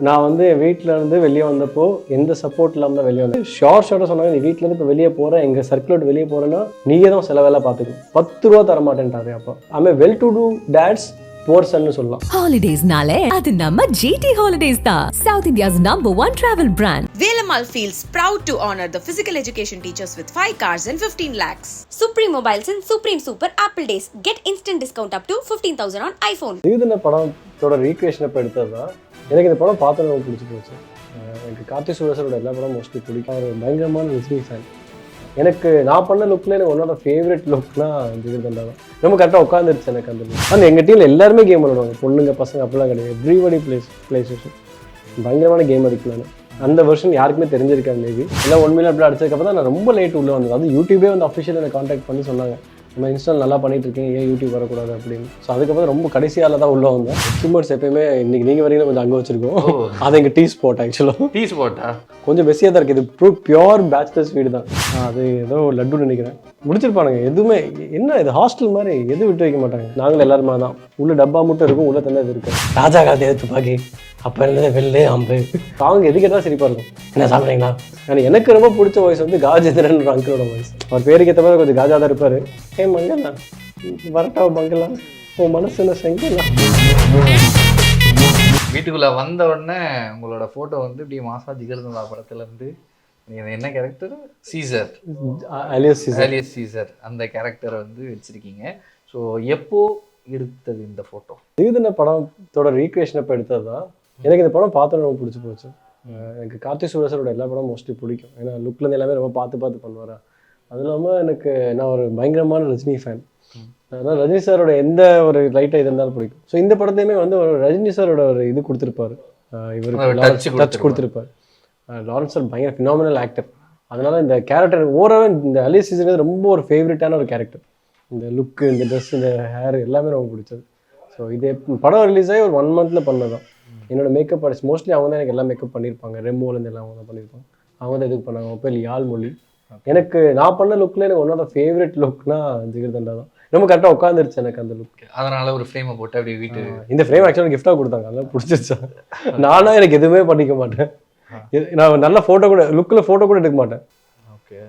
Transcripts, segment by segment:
நான் வந்து வீட்டில் இருந்து வெளியே வந்தப்போ எந்த சப்போர்ட் இல்லாமல் தான் வெளியே வந்தேன். ஷார்ட்டாக சொன்னாங்க, நீ வீட்டிலேருந்து இப்போ வெளியே போகிறேன், எங்கள் சர்க்கிள் விட்டு வெளியே போகிறேன்னா நீங்கள் தான் சில வேலை பார்த்துக்கணும். 10 ரூபா தர மாட்டேன்ட்டாரு. அப்போ ஐ வெல் டு டூ டேட்ஸ் போர் சன்னு சொல்லலாம். ஹாலிடேஸ்னாலே அது நம்ம GT Holidays தான், South India's #1 travel brand. Velamal feels proud to honor the physical education teachers with 5 cars and 15 lakhs. Supreme Mobiles and Supreme Super Apple Days. Get instant discount up to 15,000 on iPhone. இதுன படத்தோட recreation இப்போ எடுத்தது தான். எனக்கு இந்த படம் பார்த்து ரொம்ப பிடிச்சி போச்சு. எனக்கு கார்த்தி சுரேஷரோட எல்லா படம் மோஸ்ட்லி பிடிக்கும். அவர் பயங்கரமான ரஜினி ஃபேன். எனக்கு நான் பண்ண லுக்கில் எனக்கு ஒன்னோட ஃபேவரட் லுக்னா ஜிகர்தண்டா தான். ரொம்ப கரெக்டாக உட்காந்துருச்சு எனக்கு அந்த லுக். அந்த எங்கள் டீமில் எல்லாருமே கேம் விளையாடுவாங்க, பொண்ணுங்க பசங்க அப்படிலாம் கிடையாது. Everybody play station. பயங்கரமான கேம் அடிக்கும். நான் அந்த வெர்ஷன் யாருக்குமே தெரிஞ்சிருக்காங்க. மேபி எல்லாம் 1 மில்லியன் அப்படி அடிச்சதுக்கப்புறம் தான் நான் ரொம்ப லேட் உள்ளே வந்தது. அது யூடியூபே வந்து அஃபிஷியல் எனக்கு கான்டாக்ட் பண்ணி சொன்னாங்க, நம்ம இன்ஸ்டால் நல்லா பண்ணிட்டு இருக்கீங்க, ஏன் யூடியூப் வரக்கூடாது அப்படின்னு. ஸோ அதுக்கப்புறம் ரொம்ப கடைசியால் தான் உள்ளே வந்தேன். எக்யூப்மெண்ட்ஸ் எப்பயுமே இன்னைக்கு நீங்கள் வரைக்கும் கொஞ்சம் அங்கே வச்சிருக்கோம். அது எங்கள் டீ ஸ்பாட். ஆக்சுவலாக டீ ஸ்பாட்டா கொஞ்சம் பெஸ்ஸியாக தான் இருக்குது. இது பியூர் பேச்சுலர்ஸ் வீடு தான். அது ஏதோ லட்டு நினைக்கிறேன் முடிச்சிருப்பானுங்க. எதுவுமே என்ன இது ஹாஸ்டல் மாதிரி எதுவும் விட்டு வைக்க மாட்டாங்க. நாங்களும் எல்லாருமா தான். உள்ள டப்பா மட்டும் இருக்கும், உள்ள தண்ணி இது இருக்கு. ராஜா காலத்தை எடுத்து பாக்கி அப்போ இருந்தது வெள்ளே அம்பு. அவங்க எது கேட்டால் சிரிப்பாக இருக்கும். என்ன சாப்பிட்றீங்களா? ஆனால் எனக்கு ரொம்ப பிடிச்ச வாய்ஸ் வந்து காஜேந்திரன் ஒரு அங்கிளோட வாய்ஸ். அவர் பேருக்கு ஏற்ற மாதிரி கொஞ்சம் காஜா தான் இருப்பார். ஏன் மங்கலா வரட்டா மங்கலா உன் மனசு என்ன செங்கலா. வீட்டுக்குள்ள வந்த உடனே உங்களோட போட்டோ வந்து இப்படி மாசா ஜிகர்தண்டா படத்துல இருந்து என்ன கேரக்டர் சீசர், அலியஸ் சீசர் அந்த கேரக்டரை வந்து வச்சிருக்கீங்க. ஸோ எப்போ எடுத்தது இந்த போட்டோ? இதுன படத்தோட ரீக்ரியேஷன் இப்போ எடுத்தது தான். எனக்கு இந்த படம் பார்த்து ரொம்ப பிடிச்சி போச்சு. எனக்கு கார்த்தி சுரேஷரோட எல்லா படம் மோஸ்ட்லி பிடிக்கும். ஏன்னா லுக்லேருந்து எல்லாமே ரொம்ப பார்த்து பண்ணுவார். அது இல்லாமல் எனக்கு நான் ஒரு பயங்கரமான ரஜினி ஃபேன். அதனால் ரஜினி சாரோட எந்த ஒரு லைட்டாக இது இருந்தாலும் பிடிக்கும். ஸோ இந்த படத்தையுமே வந்து ஒரு ரஜினி சாரோட ஒரு இது கொடுத்துருப்பாரு, இவருக்கு டச் கொடுத்துருப்பாரு. லாரன்ஸ் சார் பயங்கர ஃபினாமினல் ஆக்டர். அதனால் இந்த கேரக்டர் ஓவராக இந்த அலியஸ் சீசன் ரொம்ப ஒரு ஃபேவரட்டான ஒரு கேரக்டர். இந்த லுக்கு, இந்த ட்ரெஸ், இந்த ஹேர் எல்லாமே ரொம்ப பிடிச்சது. ஸோ இது படம் ரிலீஸ் ஆகி ஒரு 1 மந்த்தில் பண்ணதான். என்னோட மேக்கப் ஆர்டிஸ்ட் மோஸ்ட்லி அவங்க தான் எனக்கு எல்லாம் மேக்கப் பண்ணியிருப்பாங்க. ரெமோலேருந்து எல்லாம் அவங்க தான் பண்ணியிருப்பாங்க. அவங்க தான் இதுக்கு பண்ணாங்க. அவங்க பேர் யாழ் மொழி. எனக்கு நான் பண்ண லுக்கில் எனக்கு ஒன்னோட ஃபேவரட் லுக்னா ஜிகர்தண்டா தான். ரொம்ப கரெக்டாக உட்காந்துருச்சு எனக்கு அந்த லுக். அதனால ஒரு ஃப்ரேமை போட்டு அப்படியே வீட்டு இந்த ஃப்ரேம் ஆக்சுவலாக கிஃப்டாக கொடுத்தாங்க. அதெல்லாம் பிடிச்சிருச்சா. நானா எனக்கு எதுவுமே பண்ணிக்க மாட்டேன். நான் நல்ல ஃபோட்டோ கூட லுக்கில் ஃபோட்டோ கூட எடுக்க மாட்டேன். ஓகே.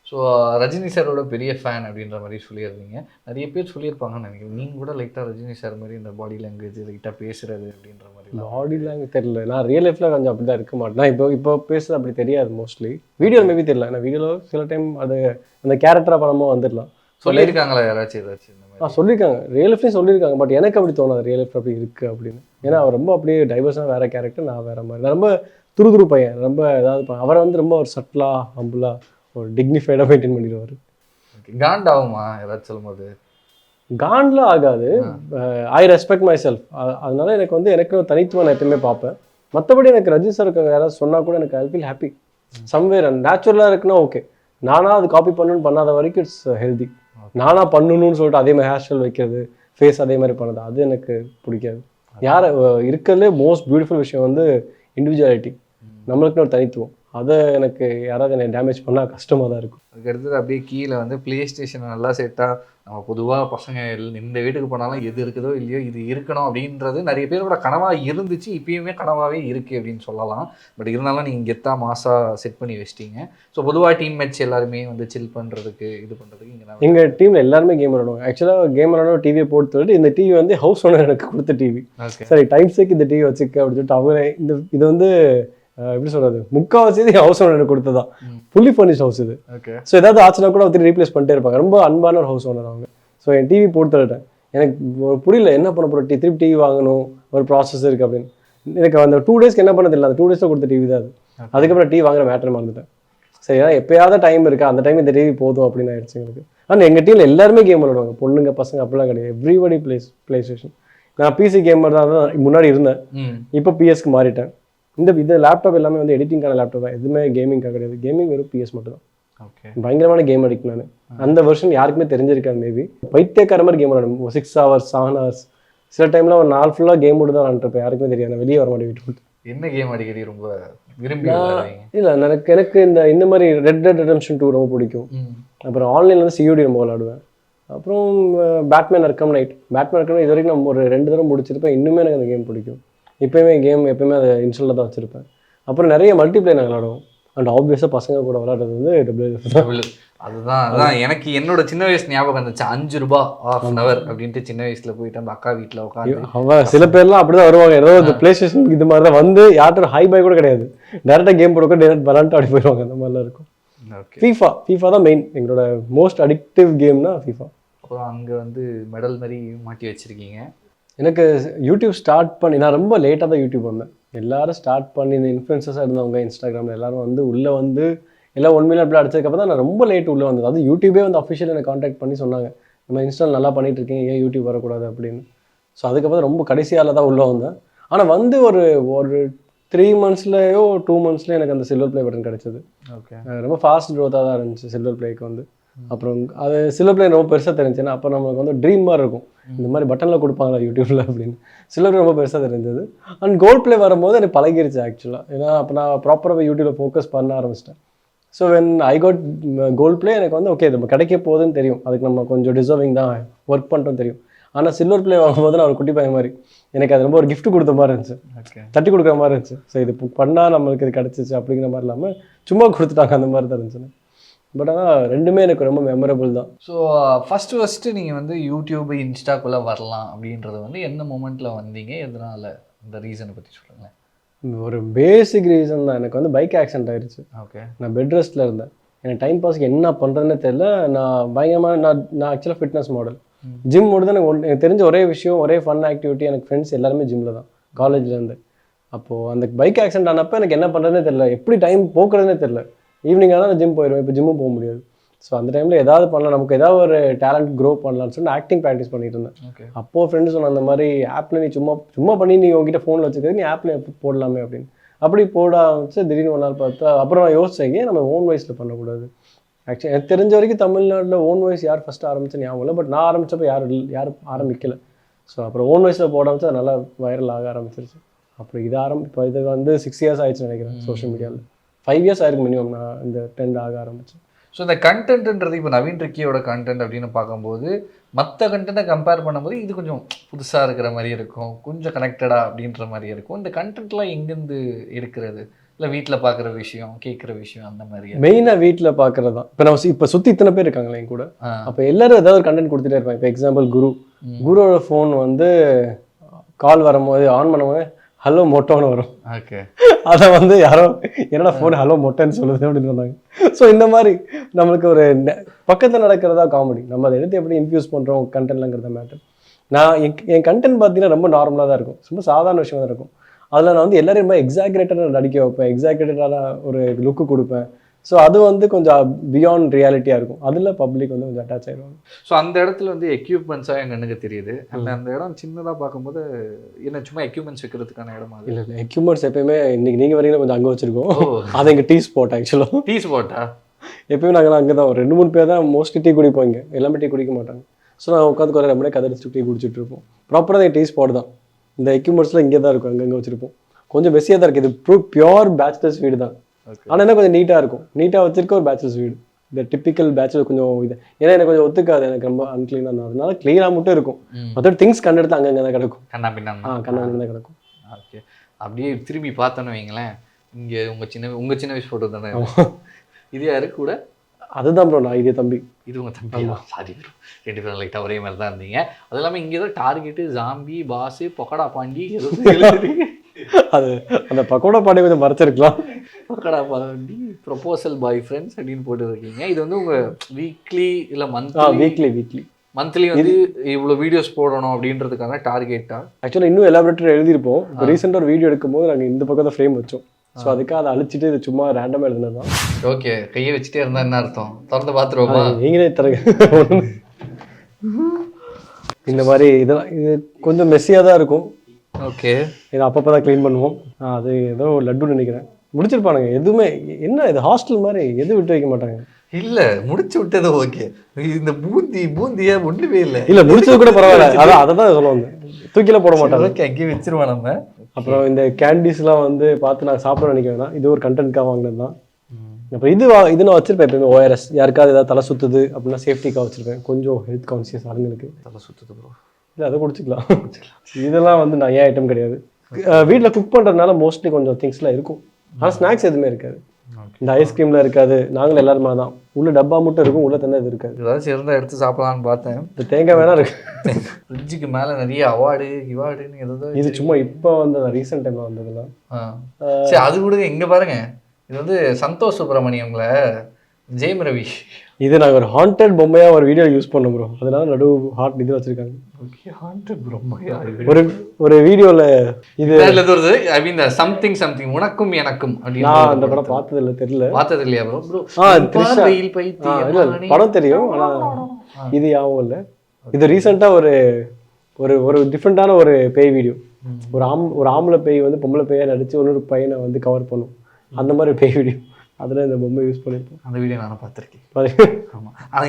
ஸோ ரஜினி சாரோட பெரிய ஃபேன் அப்படின்ற மாதிரி சொல்லியிருந்தீங்க. நிறைய பேர் சொல்லியிருப்பாங்கன்னு நினைக்கிறேன். நீங்கள் கூட லைட்டாக ரஜினி சார் மாதிரி இந்த பாடி லாங்குவேஜ் லைட்டாக பேசுறது அப்படின்ற மாதிரி. பாடி லாங்குவேஜ் தெரியல. நான் ரியல் லைஃப்பில் கொஞ்சம் அப்படி தான் இருக்க மாட்டேன். நான் இப்போ பேசுறது அப்படி தெரியாது மோஸ்ட்லி. வீடியோ மேபி தெரியல. ஏன்னா வீடியோவில் சில டைம் அது அந்த கேரக்டராக படமாக வந்துடலாம். சொல்லியிருக்காங்களா யாராச்சும் ஏதாச்சும்? சொல்லியிருக்காங்க, ரியல் லைஃப்லேயும் சொல்லியிருக்காங்க. பட் எனக்கு அப்படி தோணாது ரியல் லைஃப் அப்படி இருக்குது அப்படின்னு. ஏன்னா அவர் ரொம்ப அப்படியே டைவர்ஸாக வேறு கேரக்டர், நான் வேறு மாதிரி. நான் ரொம்ப துரு பையன். ரொம்ப ஏதாவது அவரை வந்து ரொம்ப ஒரு சட்டிலாக ஹம்பிளாக ஒரு டிக்னிஃபைடாக மெயின்டைன் பண்ணிடுவார். காண்டாகுமா ஏதாச்சும் சொல்லும்போது? காண்ட்லாம் ஆகாது. I respect my self. அதனால எனக்கு வந்து எனக்கு தனித்துவம் நான் எப்பயுமே பார்ப்பேன். மற்றபடி எனக்கு ரஜினி சாருக்கு யாராவது சொன்னால் கூட எனக்கு ஐ ஃபீல் ஹாப்பி. சம்வேர் நேச்சுரலாக இருக்குன்னா ஓகே. நானாக அது காப்பி பண்ணணும்னு பண்ணாத வரைக்கும் இட்ஸ் ஹெல்தி. நானாக பண்ணணும்னு சொல்லிட்டு அதே மாதிரி ஹேர் ஸ்டைல் வைக்கிறது, ஃபேஸ் அதே மாதிரி பண்ணது, அது எனக்கு பிடிக்காது. யார் இருக்கிறதுலே மோஸ்ட் பியூட்டிஃபுல் விஷயம் வந்து இண்டிவிஜுவாலிட்டி, நம்மளுக்குன்னு ஒரு தனித்துவம். அதை எனக்கு யாராவது என்னை டேமேஜ் பண்ணால் கஷ்டமாக தான் இருக்கும். அதுக்கடுத்தது அப்படியே கீழே வந்து ப்ளே ஸ்டேஷன் நல்லா செட்டாக நம்ம பொதுவாக பசங்க இந்த வீட்டுக்கு போனாலும் எது இருக்குதோ இல்லையோ இது இருக்கணும் அப்படின்றது நிறைய பேரோட கனவாக இருந்துச்சு. இப்பயுமே கனவாகவே இருக்குது அப்படின்னு சொல்லலாம். பட் இருந்தாலும் நீங்கள் கெத்தாக மாசாக செட் பண்ணி வச்சிட்டீங்க. ஸோ பொதுவாக டீம் மேட்ச் எல்லாருமே வந்து சில் பண்ணுறதுக்கு இது பண்ணுறதுக்கு இங்கே எங்கள் டீமில் எல்லாருமே கேம் விளாடுவாங்க. ஆக்சுவலாக கேம் விளாட டிவியை போட்டு சொல்லிட்டு இந்த டிவி வந்து ஹவுஸ் ஓனர் எனக்கு கொடுத்த டிவி. சரி டைம்ஸுக்கு இந்த டிவி வச்சுக்க அப்படின்னு சொல்லிட்டு அவரே இது வந்து எப்படி சொல்றது, முக்கால்வாசி ஹவுஸ் ஓனர் கொடுத்ததான். ஃபுல்லி ஃபர்னிஷ்ட் ஹவுஸ் இது. ஸோ ஏதாவது ஆச்சுனா கூட ஒருத்தர் ரீப்ளேஸ் பண்ணிட்டே இருப்பாங்க. ரொம்ப அன்பான ஒரு ஹவுஸ் ஓனர் அவங்க. ஸோ என் டிவி போட்டு தள்ளிட்டேன். எனக்கு புரியல என்ன பண்ண போகிற, திருப்பி டிவி வாங்கணும், ஒரு ப்ராசஸ் இருக்குது அப்படின்னு. எனக்கு அந்த 2 டேஸ்க்கு என்ன பண்ணது இல்லை. அந்த 2 டேஸில் கொடுத்த டிவி தான் அது. அதுக்கப்புறம் டிவி வாங்குற மேட்டர் மறந்துட்டேன். சரி ஏன்னா எப்பயாவது டைம் இருக்கா, அந்த டைம் இந்த டிவி போதும் அப்படின்னு ஆயிடுச்சு எங்களுக்கு. ஆனால் எங்கள் டீமில் எல்லாருமே கேம் விளையாடுவாங்க, பொண்ணுங்க பசங்க அப்படிலாம் கிடையாது. Everybody play station. நான் பிசி கேமர் தான் முன்னாடி இருந்தேன். இப்போ பிஎஸ்க்கு மாறிட்டேன். இந்த லேப்டாப் எல்லாமே வந்து எடிட்டிங்கான லேப்டாப் தான், எதுவுமே கேமிங்காக கிடையாது. கேமிங் வெறும் பிஎஸ் மட்டும் தான். பயங்கரமான கேம் அடிக்ட் நான். அந்த வருஷன் யாருக்குமே தெரிஞ்சிருக்காது. மேபி பைத்தியக்கார மாதிரி கேம் விளாடும். 6 hours 7 hours. சில டைம்ல ஒரு நாள் ஃபுல்லாக கேம் மட்டும் தான் விளாண்டுருப்பேன். யாருக்குமே தெரியாது. நான் வெளியே வர மாட்டேன் வீட்டு விட்டு. என்ன கேம் அடிக்கடி ரொம்ப விரும்பி? இல்லை எனக்கு இந்த மாதிரி ரெட் டெட் ரெடெம்ப்ஷன் 2 ரொம்ப பிடிக்கும். அப்புறம் ஆன்லைனில் வந்து COD ரொம்ப விளாடுவேன். அப்புறம் பேட்மேன் அர்க்கம் நைட் இது வரைக்கும் நம்ம ஒரு 2 தடவை முடிச்சிருப்பேன். இன்னுமே எனக்கு அந்த கேம் பிடிக்கும். எப்பயுமே கேம் எப்பயுமே அதை இன்ஸ்டாலில் தான் வச்சுருப்பேன். அப்புறம் நிறைய மல்டிப்ளேயர் நாங்கள் விளாடுவோம். அண்ட் ஆப்வியஸாக பசங்க கூட விளாடுறது வந்து WWF தான். அதுதான் எனக்கு என்னோட சின்ன வயசு ஞாபகம் வந்துச்சு. 5 ரூபாய் ½ அப்படின்ட்டு சின்ன வயசுல போயிட்டு அந்த அக்கா வீட்டில் உட்காந்து அவன் சில பேர்லாம் அப்படிதான் வருவாங்க. ஏதோ இந்த பிளே ஸ்டேஷன் இது மாதிரி தான் வந்து யார்கிட்ட ஹை பை கூட கிடையாது, டேரெக்டாக கேம் போடுக்க டேரக்ட் விளாண்டு அப்படி போயிடுவாங்க. அந்த மாதிரிலாம் இருக்கும். FIFA தான் மெயின். எங்களோட மோஸ்ட் அடிக்டிவ் கேம்னா FIFA. அப்புறம் அங்கே வந்து மெடல் மாதிரி மாட்டி வச்சிருக்கீங்க. எனக்கு யூடியூப் ஸ்டார்ட் பண்ணி நான் ரொம்ப லேட்டாக தான் யூடியூப் வந்தேன். எல்லாரும் ஸ்டார்ட் பண்ணி இந்த இன்ஃப்ளூயன்சஸாக இருந்தவங்க இன்ஸ்டாகிராமில் எல்லாரும் வந்து உள்ளே வந்து எல்லாம் 1 மில்லியன் அப்படி அடிச்சதுக்கப்புறம் தான் நான் ரொம்ப லேட் உள்ளே வந்தது. அது யூடியூபே வந்து அஃபிஷியல் எனக்கு காண்டாக்ட் பண்ணி சொன்னாங்க, நம்ம இன்ஸ்டால் நல்லா பண்ணிட்டு இருக்கீங்க, ஏன் யூடியூப் வரக்கூடாது அப்படின்னு. ஸோ அதுக்கப்புறம் ரொம்ப கடைசியால் தான் உள்ளே வந்தேன். ஆனால் வந்து ஒரு 3 மந்த்ஸ்லேயோ 2 மந்த்ஸ்லேயோ எனக்கு அந்த சில்வர் ப்ளே பட்டன் கிடச்சிது. ஓகே, ரொம்ப ஃபாஸ்ட் க்ரோத்தாக தான் இருந்துச்சு சில்வர் ப்ளேக்கு வந்து. அப்புறம் அது சில்வர் ப்ளே ரொம்ப பெருசாக தெரிஞ்சுன்னா அப்போ நம்மளுக்கு வந்து ட்ரீம் மாதிரி இருக்கும், இந்த மாதிரி பட்டனில் கொடுப்பாங்களா யூடியூப்பில் அப்படின்னு. சில்வர் ப்ளே ரொம்ப பெருசாக தெரிஞ்சது. அண்ட் கோல்ட் ப்ளே வரும்போது எனக்கு பழகிருச்சு ஆக்சுவலாக. ஏன்னா அப்போ நான் ப்ராப்பராக யூடியூப்பில் ஃபோக்கஸ் பண்ண ஆரம்பிச்சிட்டேன். So when I got gold play எனக்கு வந்து ஓகே நம்ம கிடைக்க போகுதுன்னு தெரியும், அதுக்கு நம்ம கொஞ்சம் டிசர்விங் தான் ஒர்க் பண்ணிட்டோம் தெரியும். ஆனால் சில்வர் ப்ளே வாங்கும்போது நான் ஒரு குட்டி பையன் மாதிரி எனக்கு அது ரொம்ப ஒரு கிஃப்ட் கொடுத்த மாதிரி இருந்துச்சு, தட்டி கொடுக்குற மாதிரி இருந்துச்சு. ஸோ இது பண்ணால் நம்மளுக்கு இது கிடச்சிச்சு அப்படிங்கிற மாதிரி இல்லாமல் சும்மா கொடுத்துட்டாங்க அந்த மாதிரி தான் இருந்துச்சு. பட் ஆனால் ரெண்டுமே எனக்கு ரொம்ப மெமரபிள் தான். ஸோ ஃபஸ்ட்டு நீங்கள் வந்து யூடியூப் இன்ஸ்டாக்குள்ளே வரலாம் அப்படின்றது வந்து எந்த மூமெண்ட்டில் வந்தீங்க, எதனால், இந்த ரீசனை பற்றி சொல்லுங்களேன். ஒரு பேசிக் ரீசன் தான். எனக்கு வந்து பைக் ஆக்சிடென்ட் ஆயிடுச்சு. ஓகே, நான் பெட் ரெஸ்ட்டில் இருந்தேன். எனக்கு டைம் பாஸ்க்கு என்ன பண்ணுறதுன்னு தெரியல. நான் பயங்கரமாக நான் ஆக்சுவலாக ஃபிட்னஸ் மாடல். ஜிம் மட்டும் தான் எனக்கு தெரிஞ்ச ஒரே விஷயம், ஒரே ஃபன் ஆக்டிவிட்டி. எனக்கு ஃப்ரெண்ட்ஸ் எல்லாருமே ஜிம்மில் தான் காலேஜ்லேருந்து. அப்போது அந்த பைக் ஆக்சிடென்ட் ஆனப்போ எனக்கு என்ன பண்ணுறதுனே தெரியல, எப்படி டைம் போக்குறதுனே தெரியல. ஈவினிங் ஆனால் நான் ஜிம் போயிடுவேன், இப்போ ஜிம்மும் போக முடியாது. ஸோ அந்த டைமில் ஏதாவது பண்ணலாம், நமக்கு ஏதாவது ஒரு டேலண்ட் க்ரோ பண்ணலான்னு சொல்லி ஆக்டிங் ப்ராக்டிஸ் பண்ணிட்டு இருந்தேன். ஓகே, அப்போது ஃப்ரெண்டு சொன்ன அந்த மாதிரி ஆப்பில் நீ சும்மா பண்ணி நீ உங்ககிட்ட ஃபோனில் வச்சுக்கிறது, நீ ஆப்பில் போடலாமே அப்படின்னு. அப்படி போட ஆரம்பிச்சு திடீர்னு ஒரு நாள் பார்த்தா அப்புறம் நான் யோசிச்சேங்க நம்ம ஓன் வாய்ஸில் பண்ணக்கூடாது. ஆக்சுவலி எனக்கு தெரிஞ்ச வரைக்கும் தமிழ்நாட்டில் ஓன் வாய்ஸ் யார் ஃபஸ்ட்டு ஆரம்பிச்சு ஞாபகம் இல்லை. பட் நான் ஆரம்பித்தப்போ யாரும் ஆரம்பிக்கல. ஸோ அப்புறம் ஓன் வாய்ஸில் போட ஆரம்பிச்சு அது நல்லா வைரல் ஆக ஆரம்பிச்சிருச்சு. அப்புறம் இப்போ இது வந்து 6 இயர்ஸ் ஆயிடுச்சு நினைக்கிறேன் சோஷியல் மீடியாவில். 5 இயர்ஸ் ஆயிருக்கு மினிமம் நான் இந்த ட்ரெண்ட் ஆக ஆரம்பிச்சேன். ஸோ இந்த கண்டென்ட்ன்றது இப்போ நவீன் ரிக்கியோட கண்டென்ட் அப்படின்னு பார்க்கும்போது மற்ற கண்டென்ட்டை கம்பேர் பண்ணும்போது இது கொஞ்சம் புதுசாக இருக்கிற மாதிரி இருக்கும், கொஞ்சம் கனெக்டடாக அப்படின்ற மாதிரி இருக்கும். இந்த கண்டென்ட்லாம் எங்கேருந்து எடுக்கிறது, இல்லை வீட்டில் பார்க்குற விஷயம், கேட்குற விஷயம், அந்த மாதிரி? மெயினாக வீட்டில் பார்க்குறது தான். இப்போ நம்ம இப்போ சுற்றி இத்தனை பேர் இருக்காங்களே என் கூட, அப்போ எல்லாரும் ஏதாவது ஒரு கண்டென்ட் கொடுத்துட்டே இருப்பாங்க. இப்போ எக்ஸாம்பிள் குருவோட ஃபோன் வந்து கால் வரும்போது ஆன் பண்ணும்போது ஹலோ மொட்டோன்னு வரும். ஓகே, அதை வந்து யாரோ என்னடா ஃபோன் ஹலோ மொட்டைன்னு சொல்லுது அப்படின்னு சொன்னாங்க. ஸோ இந்த மாதிரி நம்மளுக்கு ஒரு பக்கத்தில் நடக்கிறதா காமெடி, நம்ம அதை எடுத்து எப்படி இன்ஃபியூஸ் பண்ணுறோம் கண்டென்ட்லங்கிறத மேட்டர். நான் என் கண்டென்ட் பார்த்தீங்கன்னா ரொம்ப நார்மலாக தான் இருக்கும், ரொம்ப சாதாரண விஷயமாக தான் இருக்கும். அதில் நான் வந்து எல்லாரும் ரொம்ப எக்ஸாக்ரேட்டடாக நடிக்க வைப்பேன், எக்ஸாக்ரேட்டடான ஒரு லுக்கு கொடுப்பேன். ஸோ அது வந்து கொஞ்சம் பியாண்ட் ரியாலிட்டியாக இருக்கும், அதில் பப்ளிக் வந்து கொஞ்சம் அட்டாச் ஆகிடுவாங்க. ஸோ அந்த இடத்துல வந்து எக்யூப்மெண்ட்ஸாக என்னென்னு தெரியுது. அந்த இடம் சின்னதாக பார்க்கும்போது என்ன சும்மா எக்யூப்மெண்ட்ஸ் வைக்கிறதுக்கான இடமா? இல்லை எக்யூப்மெண்ட்ஸ் எப்பயுமே இன்னைக்கு நீங்கள் வரீங்கன்னா கொஞ்சம் அங்கே வச்சுருக்கோம். அது எங்கள் டீ ஸ்பாட். ஆக்சுவலாக டீ ஸ்பாட்டா? எப்பயுமே நாங்கள் அங்கே தான் ஒரு 2-3 பேர் தான் மோஸ்ட்லி டீ குடிப்போம். இங்கே எல்லாமே டீ குடிக்க மாட்டாங்க. ஸோ நான் உட்காந்து கொஞ்சம் நம்மளே கதடிச்சு டீ குடிச்சிட்டு இருப்போம். ப்ராப்பராக டீ ஸ்பாட் தான். இந்த எக்யூப்மெண்ட்ஸ்லாம் இங்கே தான் இருக்கும், அங்கங்கே வச்சுருப்போம். கொஞ்சம் பெஸியாக தான் இருக்குது. இது பியோர் பேச்சுலர்ஸ் வீடு தான். ஆனால் என்ன கொஞ்சம் நீட்டாக இருக்கும், நீட்டாக வச்சிருக்க ஒரு பேச்சுலர்ஸ் வீடு. இந்த டிப்பிக்கல் பேச்சுலர் கொஞ்சம் இது ஏன்னா எனக்கு கொஞ்சம் ஒத்துக்காது, எனக்கு ரொம்ப அன்க்ளீனாக தான். அதனால க்ளீனாக மட்டும் இருக்கும், மற்ற திங்ஸ் கண்டெடுத்து அங்கங்கே தான் கிடக்கும், கண்ணா தான் கிடக்கும். ஓகே, அப்படியே திரும்பி பார்த்தோன்னு வைங்களேன், இங்கே உங்கள் சின்ன வயசு ஃபோட்டோ தானே இது யாரு கூட? அதுதான் ப்ரோ, நான் இதே தம்பி. இது உங்கள் தம்பி? சாரி ப்ரோ, 2 பேரும் லைட்டாக ஒரே மாதிரி தான் இருந்தீங்க. அது இல்லாமல் இங்கே தான் target, zombie, boss, Pokkada Pandi அது அந்த பக்கோடா பாண்டி கொஞ்சம் மறைச்சிருக்கலாம். Pokkada Pandi proposal boyfriends அப்படின்னு போட்டுருக்கீங்க. இது வந்து உங்கள் வீக்லி இல்லை மந்த்லி வந்து இவ்வளோ வீடியோஸ் போடணும் அப்படின்றதுக்கான டார்கெட்டா? ஆக்சுவலாக இன்னும் எலாபரேட்டர் எழுதியிருப்போம். இப்போ ரீசெண்டாக ஒரு வீடியோ எடுக்கும்போது நாங்கள் இந்த பக்கம் தான் ஃப்ரேம் வச்சோம். ஸோ அதுக்காக அதை அழிச்சிட்டு இது சும்மா ரேண்டமாக எழுதுனது தான். ஓகே, கையை வச்சுட்டே இருந்தால் என்ன அர்த்தம்? திறந்து பார்த்துருவோமா? நீங்களே தரங்க. இந்த மாதிரி இதெல்லாம் இது கொஞ்சம் மெஸ்ஸியாக தான் இருக்கும். ஓகே, இதை அப்பப்போ தான் க்ளீன் பண்ணுவோம். அது ஏதோ லட்டுன்னு நினைக்கிறேன். முடிச்சிருப்பானுங்க. எதுவுமே என்ன இது ஹாஸ்டல் மாதிரி எதுவும் விட்டு வைக்க மாட்டாங்க. இல்லை முடிச்சு விட்டது ஓகே, இந்த பூந்தியா ஒன்றுமே இல்லை. இல்லை முடிச்சது கூட பரவாயில்ல, அதை தான் சொல்லுவாங்க, தூக்கில போட மாட்டாங்க. ஓகே, அங்கேயே வச்சிருவோம் நம்ம. அப்புறம் இந்த கேண்டீஸ்லாம் வந்து பார்த்து நான் சாப்பிட நினைக்கிறேன், இது ஒரு கண்டென்ட்காக வாங்கினது தான். அப்புறம் இது நான் வச்சிருப்பேன் எப்பயுமே ORS, யாருக்காவது ஏதாவது தலை சுற்றுது அப்படின்னா சேஃப்டிக்காக வச்சிருப்பேன். கொஞ்சம் ஹெல்த் கான்சியஸ் ஆளுங்களுக்கு. தலை சுற்றுது ப்ரோ, இல்லை அதை குடிச்சிக்கலாம். இதெல்லாம் வந்து நான் ஏன் ஐட்டம் கிடையாது. வீட்டில் குக் பண்ணுறதுனால மோஸ்ட்லி கொஞ்சம் திங்ஸ்லாம் இருக்கும், ஆனால் ஸ்நாக்ஸ் எதுவுமே இருக்காது. இந்த ஐஸ்கிரீமில் இருக்காது, நாங்களும் எல்லாருமே தான் உள்ள டப்பா மட்டும் இருக்கும், உள்ள தந்தா இது இருக்காது. ஏதாச்சும் இருந்தால் எடுத்து சாப்பிடலான்னு பார்த்தேன். இந்த தேங்காய் வேணா இருக்கு. ஃப்ரிட்ஜுக்கு மேலே நிறைய இவார்டுன்னு ஏதோ இது சும்மா இப்போ வந்து ரீசெண்ட் டைமில் வந்ததுலாம். சரி அது கூட இங்கே பாருங்க, இது வந்து சந்தோஷ் சுப்ரமணியம்ல ஜெயம் ரவி. இது நாங்கள் ஒரு ஹாண்டட் பொம்மையாக ஒரு வீடியோ யூஸ் பண்ணோம் ப்ரோ, அதனால நடுவு ஹார்ட் இது வச்சிருக்காங்க. ஒரு வீடியோவில் இது வருது, ஐ மீன் சம்திங் சம்திங் உனக்கும் எனக்கும் அப்படின்னு. அந்த படம் பார்த்தது இல்லை, தெரியல. பார்த்தது இல்லையா ப்ரோ? படம் தெரியும், ஆனால் இது யாவும் இல்லை. இது ரீசெண்டாக ஒரு ஒரு டிஃப்ரெண்ட்டான ஒரு பேய் வீடியோ. ஒரு ஆம்பளை பேய் வந்து பொம்பளை பேயாக நடிச்சு ஒரு பையனை வந்து கவர் பண்ணும், அந்த மாதிரி பேய் வீடியோ. அதில் இந்த பொம்மை யூஸ் பண்ணியிருப்போம். அந்த வீடியோ நானும் பார்த்துருக்கேன். ஆமாம், ஆனால்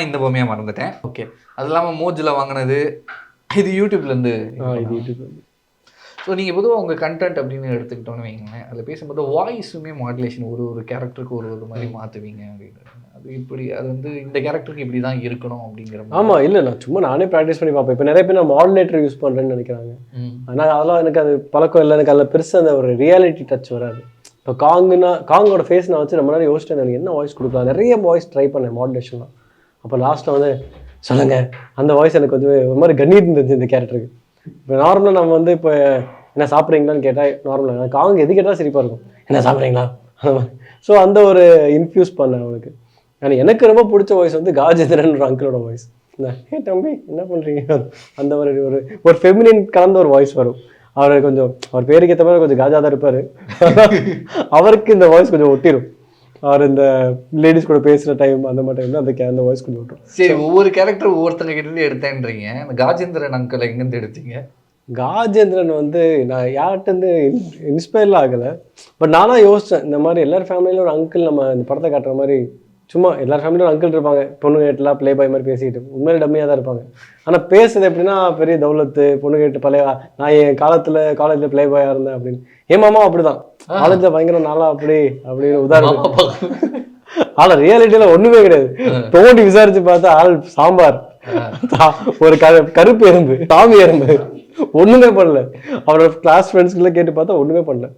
இந்த பொம்மையாக மறந்துட்டேன். ஓகே, அது இல்லாமல் மோஜில் வாங்கினது இது யூடியூப்லேருந்து. இது யூடியூப்லேருந்து. ஸோ நீங்கள் பொதுவாக உங்கள் கண்டென்ட் அப்படின்னு எடுத்துக்கிட்டோன்னு வைங்களேன், அதில் பேசும்போது வாய்ஸுமே மாடுலேஷன் ஒரு கேரக்டருக்கு ஒரு மாதிரி மாற்றுவீங்க அப்படின்றது. அது இப்படி அது வந்து இந்த கேரக்டருக்கு இப்படி தான் இருக்கணும் அப்படிங்கிற. ஆமாம், இல்லை நான் சும்மா நானே ப்ராக்டிஸ் பண்ணி பார்ப்பேன். இப்போ நிறைய பேர் நான் மாடுலேட்டர் யூஸ் பண்ணுறேன்னு நினைக்கிறாங்க, ஆனால் அதெல்லாம் எனக்கு அது பழக்கம் இல்லை. எனக்கு அதில் பெருசாக அந்த ஒரு ரியாலிட்டி டச் வராது. இப்போ காங்கோட ஃபேஸ் நான் வச்சு ரொம்ப நேரம் யோசிச்சேன், எனக்கு என்ன வாய்ஸ் கொடுக்கலாம். நிறைய வாய்ஸ் ட்ரை பண்ணேன் மாடுலேஷன்லாம். அப்போ லாஸ்ட்டில் வந்து சொல்லுங்கள், அந்த வாய்ஸ் எனக்கு கொஞ்சம் ஒரு மாதிரி கண்ணீர் இருந்துச்சு இந்த கேரக்டருக்கு. இப்போ நார்மலாக நம்ம வந்து இப்போ என்ன சாப்பிட்றீங்களான்னு கேட்டால் நார்மலாக காங்க எது கேட்டால் சிரிப்பாக இருக்கும், என்ன சாப்பிட்றீங்களா அந்த மாதிரி. ஸோ அந்த ஒரு இன்ஃப்யூஸ் பண்ணேன் அவனுக்கு. ஆனால் எனக்கு ரொம்ப பிடிச்ச வாய்ஸ் வந்து காஜேந்திரன் ஒரு அங்கிளோட வாய்ஸ். ஹே தம்பி என்ன பண்ணுறீங்க, அந்த மாதிரி ஒரு ஃபெமினின் கலந்த ஒரு வாய்ஸ் வரும். அவர் கொஞ்சம் அவர் பேருக்கு ஏற்ற மாதிரி கொஞ்சம் காஜா தான் இருப்பார், அவருக்கு இந்த வாய்ஸ் கொஞ்சம் ஒட்டிடும். அவர் இந்த லேடிஸ் கூட பேசுகிற டைம் அந்த மாதிரி டைமில் அந்த வாய்ஸ் கொஞ்சம் விட்டுரும். சரி, ஒவ்வொரு கேரக்டர் ஒவ்வொருத்தங்க கிட்டேருந்து எடுத்தேன்றீங்க. அந்த காஜேந்திரன் அங்கிள் எங்கேருந்து எடுத்தீங்க? காஜேந்திரன் வந்து நான் யார்கிட்டேருந்து இன்ஸ்பயர்லாம் ஆகலை, பட் நானாக யோசித்தேன் இந்த மாதிரி எல்லார் ஃபேமிலியிலும் ஒரு அங்கிள் நம்ம இந்த படத்தை காட்டுற மாதிரி சும்மா எல்லார் ஃபேமிலியும் ஒரு அங்கிள் இருப்பாங்க, பொண்ணு கேட்டுலாம் ப்ளே பாய் மாதிரி பேசிக்கிட்டு உண்மையிலே டம்மியாக தான் இருப்பாங்க. ஆனால் பேசுறது எப்படின்னா பெரிய தௌலத்து பொண்ணு கேட்டு பழைய நான் என் காலேஜில் ப்ளே பாயாக இருந்தேன் அப்படின்னு. என் மாமா அப்படிதான் காலேஜில் பயங்கர நாளா அப்படின்னு உதாரணம். ஆனால் ரியாலிட்டியில் ஒன்றுமே கிடையாது. தோண்டி விசாரிச்சு பார்த்தா ஆள் சாம்பார், ஒரு கருப்பு எறும்பு, சாமி எறும்பு, ஒன்றுமே பண்ணல. அவரோட கிளாஸ் ஃப்ரெண்ட்ஸ்க்குலாம் கேட்டு பார்த்தா ஒன்றுமே பண்ணல.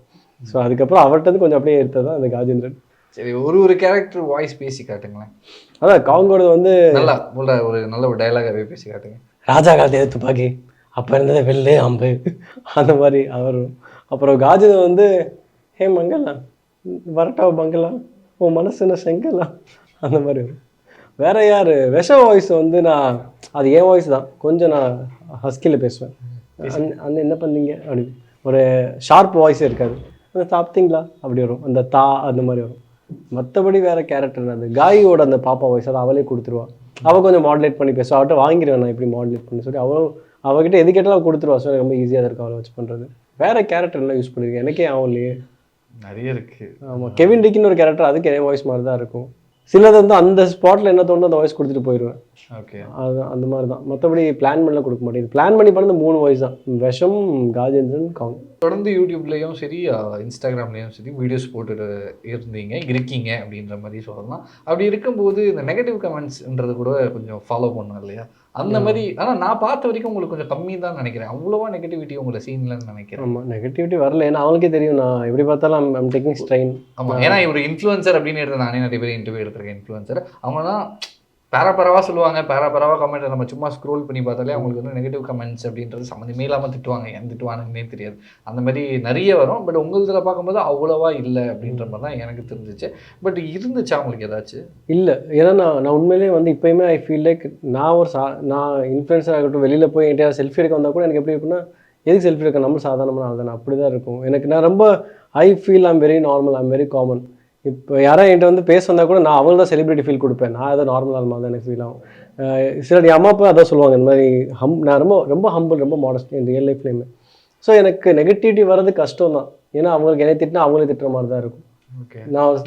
ஸோ அதுக்கப்புறம் அவர்கிட்ட கொஞ்சம் அப்படியே எடுத்தது தான் அந்த காஜேந்திரன். சரி, ஒரு கேரக்டர் வாய்ஸ் பேசி காட்டுங்களேன். அதான் காங்கோட வந்து நல்லா ஒரு நல்ல ஒரு டைலாகாகவே பேசி காட்டுங்க. ராஜா காலத்து துப்பாக்கி அப்போ இருந்தது வெள்ளு அம்பு அந்த மாதிரி அவர். அப்புறம் காஜேந்திரன் வந்து ஹே மங்கலா வரட்டா பங்களா உன் மனசுன்னு செங்கலாம் அந்த மாதிரி வரும். வேற யார் விஷ வாய்ஸ் வந்து நான் அது என் வாய்ஸ் தான், கொஞ்சம் நான் ஹஸ்கியில் பேசுவேன். அந்த என்ன பண்ணீங்க அப்படி ஒரு ஷார்ப் வாய்ஸே இருக்காது, அந்த சாப்பிட்டீங்களா அப்படி வரும், அந்த அந்த மாதிரி வரும். மற்றபடி வேற கேரக்டர் அது காயோட அந்த பாப்பா வாய்ஸ் அதை அவளே கொடுத்துருவா. அவள் கொஞ்சம் மாடுலேட் பண்ணி பேசுவா. அவட்ட வாங்கிடுவேன் நான் இப்படி மாடுலேட் பண்ணி சொல்லி அவகிட்ட எது கேட்டாலும் அவள் கொடுத்துருவா. ஸோ ரொம்ப ஈஸியாக தான் இருக்கும் அவளை வச்சு பண்ணுறது. வேற கேரக்டர் எல்லாம் யூஸ் பண்ணியிருக்கேன், எனக்கே ஆகும் இல்லையே, நிறைய இருக்கு. ஆமாம், கெவின் டிக்கின்னு ஒரு கேரக்டர், அதுக்கு என் வாய்ஸ் மாதிரி தான் இருக்கும். சிலது வந்து அந்த ஸ்பாட்டில் என்ன தோணுதோ அந்த வாய்ஸ் கொடுத்துட்டு போயிடுவேன். ஓகே, அது அந்த மாதிரி தான். மற்றபடி பிளான் பண்ணலாம் கொடுக்க மாட்டேங்குது. பிளான் பண்ணி பண்ணது 3 வாய்ஸ் தான், விஷம், காஜேந்திரன், காங். தொடர்ந்து யூடியூப்லேயும் சரி இன்ஸ்டாகிராம்லேயும் சரி வீடியோஸ் போட்டுட்டு இருக்கீங்க அப்படின்ற மாதிரி சொல்லலாம். அப்படி இருக்கும்போது இந்த நெகட்டிவ் கமெண்ட்ஸ்ன்றது கூட கொஞ்சம் ஃபாலோ பண்ணணும் இல்லையா? அந்த மாதிரி. ஆனால் நான் பார்த்த வரைக்கும் உங்களுக்கு கொஞ்சம் கம்மி தான் நினைக்கிறேன், அவ்வளோவா நெகட்டிவிட்டி உங்களை சீன்லன்னு நினைக்கிறேன். ஆமாம், நெகட்டிவிட்டி வரல, ஏன்னா அவங்களுக்கே தெரியும் நான் எப்படி பார்த்தாலும் ஐம் டேக்கிங் ஸ்ட்ரெயின். ஆமாம், ஏன்னா இவர் இன்ஃப்ளூயன்சர் அப்படின்னு எடுத்து நானே நிறைய பேர் இன்டர்வியூ எடுத்திருக்கேன். இன்ஃப்ளூயன்சர் அவங்கலாம் பேராபரவாக சொல்லுவாங்க, பேராபரவாக கமெண்ட் நம்ம சும்மா ஸ்க்ரோல் பண்ணி பார்த்தாலே அவங்களுக்கு வந்து நெகட்டிவ் கமெண்ட்ஸ் அப்படின்றது சம்மந்தமே இல்லாமல் திட்டுவாங்க, ஏன் திட்டுவானுன்னே தெரியாது, அந்த மாதிரி நிறைய வரும். பட் உங்களதில் பார்க்கும்போது அவ்வளோவா இல்லை அப்படின்ற மாதிரி தான் எனக்கு தெரிஞ்சிச்சு. பட் இருந்துச்சா உங்களுக்கு ஏதாச்சும்? இல்லை, ஏன்னா நான் உண்மையிலேயே வந்து இப்போயுமே ஐ ஃபீல் லைக் நான் இன்ஃப்ளூயன்சர் ஆகட்டும், வெளியில் போய் என்கிட்ட செல்ஃபி எடுக்க வந்தால் கூட எனக்கு எப்படி இருக்குன்னா எதுக்கு செல்ஃபி எடுக்க, நம்ம சாதாரணமான ஆள் தானே, அப்படி தான் இருக்கும் எனக்கு. நான் ரொம்ப I feel I'm very normal, I'm very common. இப்போ யாராவது என்கிட்ட வந்து பேச வந்தால் கூட நான் அவங்களுக்கு தான் செலிபிரிட்டி ஃபீல் கொடுப்பேன், நான் ஏதோ நார்மலாக மாதிரி தான் எனக்கு ஃபீல் ஆகும். சில என் அம்மா அப்பா அதான் சொல்லுவாங்க, இந்த மாதிரி நான் ரொம்ப ஹம்பிள், ரொம்ப மாடஸ்ட் என் ரியல் லைஃப்லேயுமே. ஸோ எனக்கு நெகட்டிவிட்டி வர்றது கஷ்டம் தான், ஏன்னா அவங்களுக்கு என்னை திட்டினா அவங்களே திட்டுற மாதிரி தான் இருக்கும். ஓகே,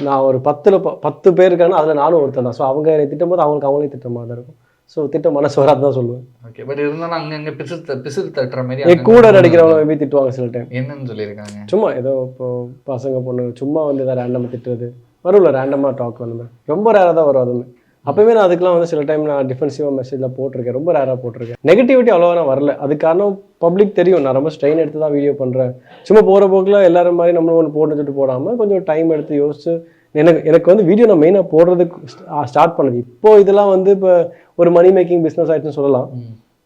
நான் ஒரு 10 பேர் இருக்காங்கன்னா அதில் நானும் ஒருத்தர் தான். ஸோ அவங்க என்னை திட்டும் போது அவங்களே திட்டுற மாதிரி தான் இருக்கும். ஸோ திட்ட மனசு வராது தான் சொல்லுவேன். ஓகே, பட் இருந்தாலும் அங்கங்கே பிசிறு தட்டுற மாதிரி கூட நடிக்கிறவங்க மேபி திட்டுவாங்க சில டைம். என்னன்னு சொல்லியிருக்காங்க? சும்மா ஏதோ இப்போ பசங்க பொண்ணு சும்மா வந்து எதாவது ரேண்டமாக திட்டுறது வரும்ல, ரேண்டமாக டாக் அந்த மாதிரி ரொம்ப ரேராக தான் வரும். அதுவுமே அப்போவே நான் அதுக்கெலாம் வந்து சில டைம் நான் டிஃபென்சிவாக மெசேஜில் போட்டிருக்கேன், ரொம்ப ரேராக போட்டிருக்கேன். நெகட்டிவிட்டி அவ்வளோவா நான் வரல. அது காரணம் பப்ளிக் தெரியும் நான் ரொம்ப ஸ்ட்ரெயின் எடுத்து தான் வீடியோ பண்ணுறேன். சும்மா போகிற போக்கில் எல்லாரும் மாதிரி நம்மளும் ஒன்று போட்டு வச்சுட்டு போடாமல் கொஞ்சம் டைம் எடுத்து யோசிச்சு எனக்கு வந்து வீடியோ நான் மெயினாக போடுறதுக்கு ஸ்டார்ட் பண்ணது. இப்போது இதெல்லாம் வந்து இப்போ ஒரு மணி மேக்கிங் பிஸ்னஸ் ஆகிடுச்சுன்னு சொல்லலாம்.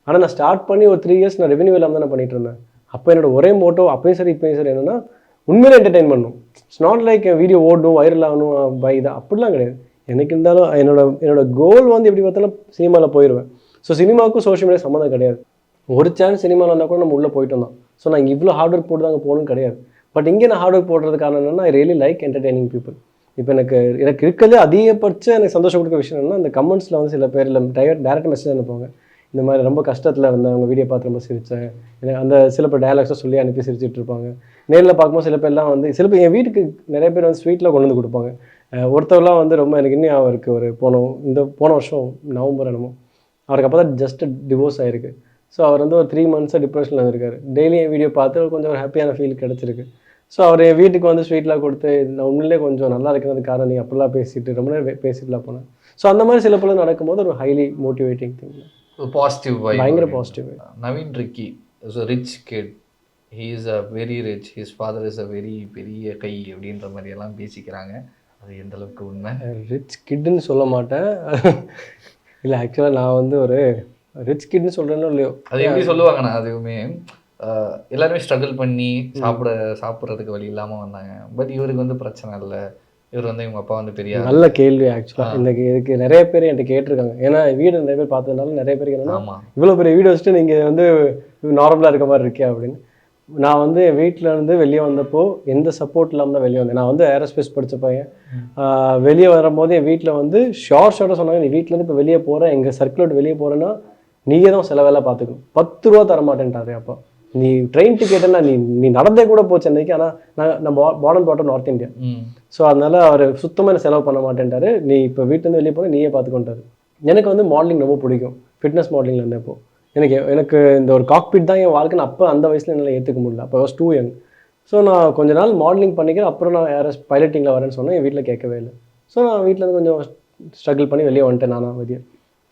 ஆனால் நான் ஸ்டார்ட் பண்ணி ஒரு 3 இயர்ஸ் நான் ரெவென்யூ இல்லாமல் தான் நான் பண்ணிட்டு இருந்தேன். அப்போ என்னோட ஒரே மோட்டோ அப்பயும் சரி இப்போயும் சரி என்னென்னா உண்மையிலே என்டர்டெயின் பண்ணணும். இட்ஸ் நாட் லைக் வீடியோ ஓடணும் வைரல் ஆகணும் பை இதை அப்படிலாம் கிடையாது. எனக்கு இருந்தாலும் என்னோட கோல் வந்து எப்படி பார்த்தாலும் சினிமாவில் போயிடுவேன். ஸோ சினிமாவுக்கும் சோஷியல் மீடியா சம்மந்தம் கிடையாது. ஒரு சான்ஸ் சினிமாவில் வந்தால் கூட நம்ம உள்ளே போயிட்டோம் தான். ஸோ நான் இங்கே இவ்வளோ ஹார்ட் ஒர்க் போட்டு தான் அங்கே போகணும்னு கிடையாது. பட் இங்கே நான் ஹார்ட் ஒர்க் போடுறது காரணம் என்னன்னா I really like entertaining people. இப்போ எனக்கு இருக்கிறது அதிகபட்ச எனக்கு சந்தோஷம் கொடுக்குற விஷயம் என்னன்னா இந்த கமெண்ட்ஸில் வந்து சில பேர் இல்லை டேரக்ட் மெசேஜ் அனுப்புவாங்க. இந்த மாதிரி ரொம்ப கஷ்டத்தில் இருந்தேன், அவங்க வீடியோ பார்த்து ரொம்ப சிரித்தேன், எனக்கு அந்த சில பேர் டயலாக்ஸை சொல்லி அனுப்பி சிரிச்சிட்டு இருப்பாங்க. நேரில் பார்க்கும்போது சில பேர்லாம் வந்து சில பேர் என் வீட்டுக்கு நிறைய பேர் வந்து ஸ்வீட்டில் கொண்டு வந்து கொடுப்பாங்க. ஒருத்தவர்லாம் வந்து ரொம்ப எனக்கு இன்னும் அவருக்கு ஒரு போன வருஷம் நவம்பர் என்னமோ அவருக்கு அப்போ தான் ஜஸ்ட் டிவோர்ஸ் ஆகிருக்கு. ஸோ அவர் வந்து ஒரு 3 months டிப்ரெஷனில் இருந்திருக்காரு. டெய்லி என் வீடியோ பார்த்து கொஞ்சம் ஒரு ஹாப்பியான ஃபீல் கிடச்சிருக்கு. ஸோ அவர் என் வீட்டுக்கு வந்து ஸ்வீட்லாம் கொடுத்து நான் உண்மையிலே கொஞ்சம் நல்லா இருக்கிறது காரணம் நீ அப்படிலாம் பேசிட்டு ரொம்ப நேரம் பேசிட்டுலாம் போனேன். ஸோ அந்த மாதிரி சில பேர் நடக்கும்போது ஒரு ஹைலி மோட்டிவேட்டிங் திங், பாசிட்டிவ் பயங்கர positive. Naveen Ricky is a rich kid, he is a very rich, his father is a very பெரிய கை அப்படின்ற மாதிரி எல்லாம் பேசிக்கிறாங்க. அது எந்த அளவுக்கு உண்மை? ரிச் கிட்னு சொல்ல மாட்டேன். இல்லை ஆக்சுவலாக நான் வந்து ஒரு ரிச் கிட்னு சொல்கிறேன்னோ இல்லையோ அது எப்படி சொல்லுவாங்கண்ணா, அதுவுமே எல்லாருமே ஸ்ட்ரகிள் பண்ணி சாப்பிட்றதுக்கு வழி இல்லாமல் வந்தாங்க. பட் இவருக்கு வந்து பிரச்சனை இல்லை, இவர் வந்து இவங்க அப்பா வந்து பெரிய நல்ல கேள்வி. ஆக்சுவலாக இதுக்கு நிறைய பேர் என்கிட்ட கேட்டிருக்காங்க. ஏன்னா வீடு நிறைய பேர் பார்த்ததுனால நிறைய பேருக்கு என்னன்னா இவ்வளோ பெரிய வீடு வச்சுட்டு நீங்கள் வந்து நார்மலாக இருக்க மாதிரி இருக்கே அப்படின்னு. நான் வந்து என் வீட்டில் இருந்து வெளியே வந்தப்போ எந்த சப்போர்ட் இல்லாமல் தான் வெளியே வந்தேன். நான் வந்து ஏரோஸ்பேஸ் படித்த பையன். வெளியே வரும்போது என் வீட்டில் வந்து ஷார்ட்டாக சொன்னாங்க, நீ வீட்டிலேருந்து இப்போ வெளியே போகிறேன், எங்கள் சர்க்கிள் வெளியே போகிறேன்னா நீங்கள் தான் செலவெல்லாம் பார்த்துக்கணும், 10 ரூபா தரமாட்டேன்ட்டாரு. அப்போ நீ ட்ரெயின் டிக்கெட்டுன்னா நீ நடந்தே கூட போ சென்னைக்கு, ஆனால் நான் பாட்டம் நார்த் இந்தியா. ஸோ அதனால அவர் சுத்தமாக செலவு பண்ண மாட்டேன்ட்டாரு. நீ இப்போ வீட்டிலேருந்து வெளியே போனால் நீயே பார்த்துக்கொண்டாரு. எனக்கு வந்து மாடலிங் ரொம்ப பிடிக்கும், ஃபிட்னஸ் மாடலிங்கில் இருந்தப்போ எனக்கு இந்த ஒரு காக்பிட் தான் என் வாழ்க்கைன்னு அப்போ அந்த வயசில் என்னால் ஏற்றுக்க முடியல. அப்போ வாஸ் டூ யங். ஸோ நான் கொஞ்ச நாள் மாடலிங் பண்ணிக்கிறேன். அப்புறம் நான் பைலட்டிங்கில் வரேன்னு சொன்னேன். என் வீட்டில் கேட்கவே இல்லை. ஸோ நான் வீட்டிலேருந்து கொஞ்சம் ஸ்ட்ரகிள் பண்ணி வெளியே வந்துட்டேன். நானாக வெளியே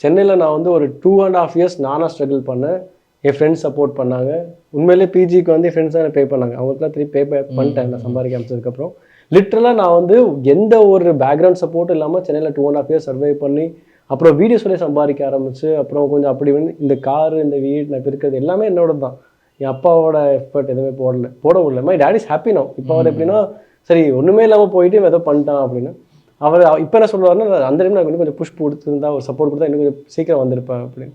சென்னையில் நான் வந்து ஒரு 2.5 years நானாக ஸ்ட்ரகிள் பண்ணேன். என் ஃப்ரெண்ட்ஸ் சப்போர்ட் பண்ணாங்க. உண்மையிலே பிஜிக்கு வந்து ஃப்ரெண்ட்ஸ் தான் பே பண்ணாங்க. அவங்களுக்குலாம் திருப்பி பே பண்ணிட்டேன் நான் சம்பாதிக்க ஆரம்பிச்சதுக்கப்புறம். லிட்ரலாக நான் வந்து எந்த ஒரு பேக்ரவுண்ட் சப்போர்ட்டும் இல்லாமல் சென்னையில் 2.5 years சர்வை பண்ணி அப்புறம் வீடியோஸோடய சம்பாதிக்க ஆரம்பிச்சு அப்புறம் கொஞ்சம் அப்படி வந்து இந்த காரு இந்த வீடு நான் இப்போ இருக்கிறது எல்லாமே என்னோட தான். என் அப்பாவோட எஃபர்ட் எதுவுமே போடவில்லை. My dad is happy no. இப்போ அவர் எப்படின்னா சரி ஒன்றுமே இல்லாமல் போயிட்டு ஏதோ பண்ணிட்டான் அப்படின்னு. அவர் இப்போ என்ன சொல்லுவாருன்னா அந்த டைம் நான் இன்னும் கொஞ்சம் புஷ் கொடுத்துருந்தா ஒரு சப்போர்ட் கொடுத்தா இன்னும் கொஞ்சம் சீக்கிரம் வந்திருப்பேன் அப்படின்னு.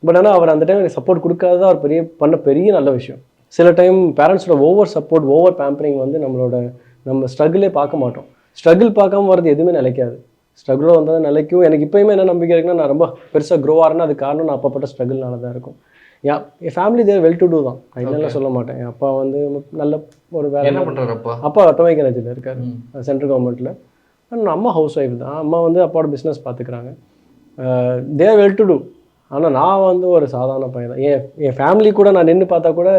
பட் ஆனால் அவர் அந்த டைம் எனக்கு சப்போர்ட் கொடுக்காததான் அவர் பண்ண பெரிய நல்ல விஷயம். சில டைம் பேரண்ட்ஸோட ஓவர் சப்போர்ட் ஓவர் பேம்பரிங் வந்து நம்ம ஸ்ட்ரகிளே பார்க்க மாட்டோம். ஸ்ட்ரகிள் பார்க்காம வரது எதுவுமே நிலைக்காது. ஸ்ட்ரகிளாக வந்தால் நிலைக்கும். எனக்கு இப்போயுமே என்ன நம்பிக்கை இருக்குன்னா நான் ரொம்ப பெருசாக க்ரோ ஆகிறேன்னா அது காரணம் நான் அப்பப்பட்ட ஸ்ட்ரகிள்னால தான் இருக்கும். என் family they're well to do தான், நான் இதெல்லாம் சொல்ல மாட்டேன். என் அப்பா வந்து நல்ல ஒரு வேலை என்ன பண்ணுறாரு. அப்பா ஆட்டோமேட்டிக் எனர்ஜியில் இருக்காரு சென்ட்ரல் கவர்மெண்ட்டில். அம்மா ஹவுஸ் ஒய்ஃப் தான். அம்மா வந்து அப்பாவோட பிஸ்னஸ் பார்த்துக்கிறாங்க. தேர் வெல் டு டூ. ஆனால் நான் வந்து ஒரு சாதாரண பையன் தான். என் ஃபேமிலி கூட நான் நின்று பார்த்தா கூட